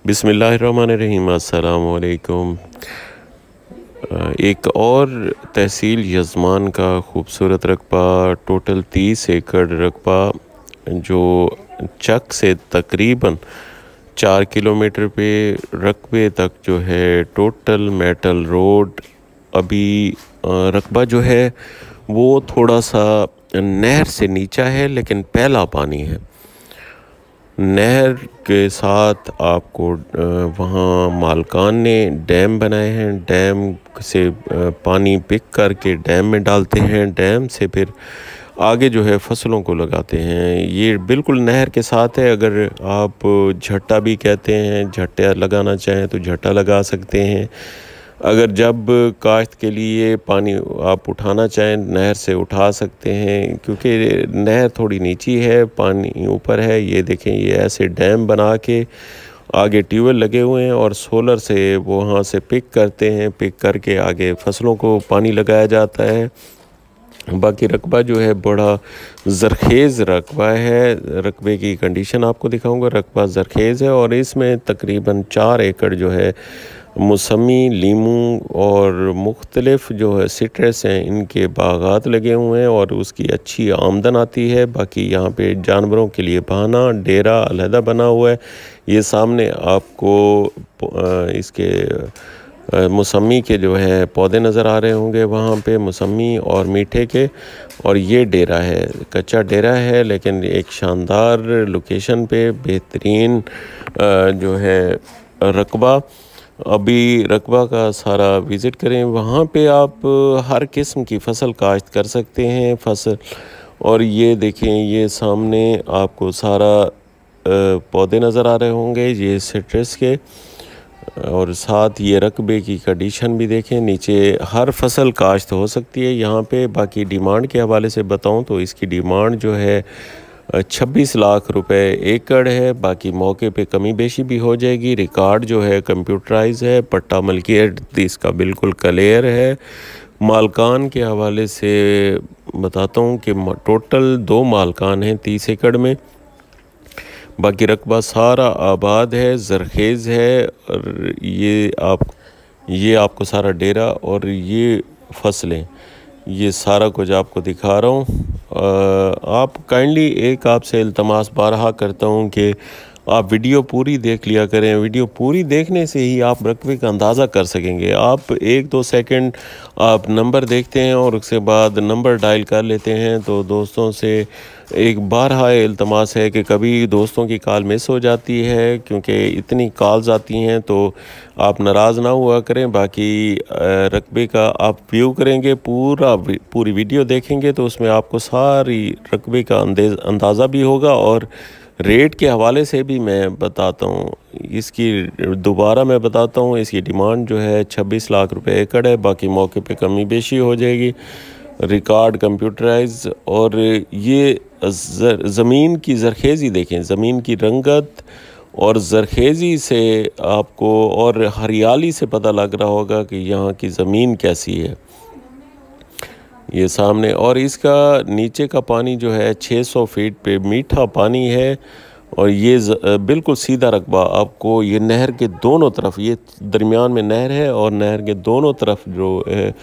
बिस्मिल्लाहिर्रहमानिर्रहीम। अस्सलाम वालेकुम। एक और तहसील यज़मान का खूबसूरत रकबा, टोटल 30 एकड़ रकबा, जो चक से तकरीबन 4 किलोमीटर पे रकबे तक जो है टोटल मेटल रोड। अभी रकबा जो है वो थोड़ा सा नहर से नीचा है, लेकिन पहला पानी है। नहर के साथ आपको वहाँ मालकान ने डैम बनाए हैं। डैम से पानी पिक करके डैम में डालते हैं, डैम से फिर आगे जो है फसलों को लगाते हैं। ये बिल्कुल नहर के साथ है। अगर आप झट्टा भी कहते हैं, झट्टा लगाना चाहें तो झट्टा लगा सकते हैं। अगर जब काश्त के लिए पानी आप उठाना चाहें, नहर से उठा सकते हैं, क्योंकि नहर थोड़ी नीची है, पानी ऊपर है। ये देखें, ये ऐसे डैम बना के आगे ट्यूबवेल लगे हुए हैं और सोलर से वो वहाँ से पिक करते हैं। पिक करके आगे फसलों को पानी लगाया जाता है। बाकी रकबा जो है बड़ा ज़रखेज़ रकबा है। रकबे की कंडीशन आपको दिखाऊंगा। रकबा ज़रखेज़ है और इसमें तकरीबन 4 एकड़ जो है मौसमी, लीमू और मुख्तलिफ़ जो है सिट्रस हैं, इनके बागात लगे हुए हैं और उसकी अच्छी आमदन आती है। बाकी यहाँ पे जानवरों के लिए बहाना डेरा अलहदा बना हुआ है। ये सामने आपको इसके मौसमी के जो है पौधे नज़र आ रहे होंगे, वहाँ पे मौसमी और मीठे के। और ये डेरा है, कच्चा डेरा है, लेकिन एक शानदार लोकेशन पे बेहतरीन जो है रकबा। अभी रकबा का सारा विज़िट करें। वहाँ पे आप हर किस्म की फ़सल काश्त कर सकते हैं। फसल और ये देखें, ये सामने आपको सारा पौधे नज़र आ रहे होंगे, ये सिट्रस के। और साथ ये रकबे की कंडीशन भी देखें। नीचे हर फसल काश्त हो सकती है यहाँ पे। बाकी डिमांड के हवाले से बताऊँ तो इसकी डिमांड जो है 26 लाख रुपए एकड़ है। बाकी मौके पे कमी बेशी भी हो जाएगी। रिकॉर्ड जो है कंप्यूटराइज है। पट्टा मलकियत इसका बिल्कुल क्लियर है। मालकान के हवाले से बताता हूँ कि टोटल 2 मालकान हैं 30 एकड़ में। बाकी रकबा सारा आबाद है, ज़रखेज़ है। और ये आपको सारा डेरा और ये फसलें, ये सारा कुछ आपको दिखा रहा हूँ। आप काइंडली एक आपसे इल्तमास बारहा करता हूँ कि आप वीडियो पूरी देख लिया करें। वीडियो पूरी देखने से ही आप रकबे का अंदाज़ा कर सकेंगे। आप 1-2 सेकंड आप नंबर देखते हैं और उसके बाद नंबर डायल कर लेते हैं। तो दोस्तों से एक बारहा इल्तमास है कि कभी दोस्तों की कॉल मिस हो जाती है, क्योंकि इतनी कॉल्स आती हैं, तो आप नाराज़ ना हुआ करें। बाकी रकबे का आप व्यू करेंगे, पूरी वीडियो देखेंगे तो उसमें आपको सारी रकबे का अंदाज़ा भी होगा। और रेट के हवाले से भी मैं बताता हूँ। इसकी दोबारा मैं बताता हूँ, इसकी डिमांड जो है 26 लाख रुपए एकड़ है। बाकी मौके पे कमी बेशी हो जाएगी। Record computerise. और ये ज़मीन की ज़रखेज़ी देखें, ज़मीन की रंगत और ज़रखेज़ी से आपको और हरियाली से पता लग रहा होगा कि यहाँ की ज़मीन कैसी है। ये सामने, और इसका नीचे का पानी जो है 600 फीट पे मीठा पानी है। और ये बिल्कुल सीधा रकबा आपको, ये नहर के दोनों तरफ, ये दरमियान में नहर है और नहर के दोनों तरफ जो है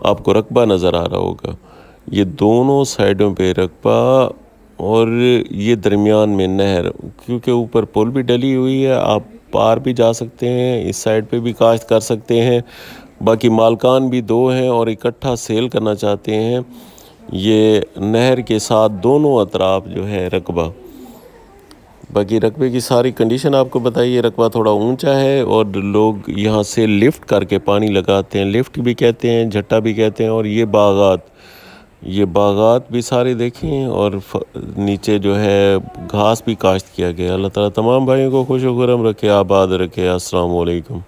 आपको रकबा नज़र आ रहा होगा। ये दोनों साइडों पे रकबा और ये दरमियान में नहर, क्योंकि ऊपर पुल भी डली हुई है, आप पार भी जा सकते हैं, इस साइड पे भी काश्त कर सकते हैं। बाकी मालकान भी 2 हैं और इकट्ठा सेल करना चाहते हैं। ये नहर के साथ दोनों अतराफ जो है रकबा। बाकी रकबे की सारी कंडीशन आपको बताइए। रकबा थोड़ा ऊंचा है और लोग यहाँ से लिफ्ट करके पानी लगाते हैं, लिफ्ट भी कहते हैं, झट्टा भी कहते हैं। और ये बागात भी सारे देखें। और नीचे जो है घास भी काश्त किया गया। अल्लाह ताला तमाम भाइयों को खुश व खुर्रम रखे, आबाद रखे। अस्सलाम वालेकुम।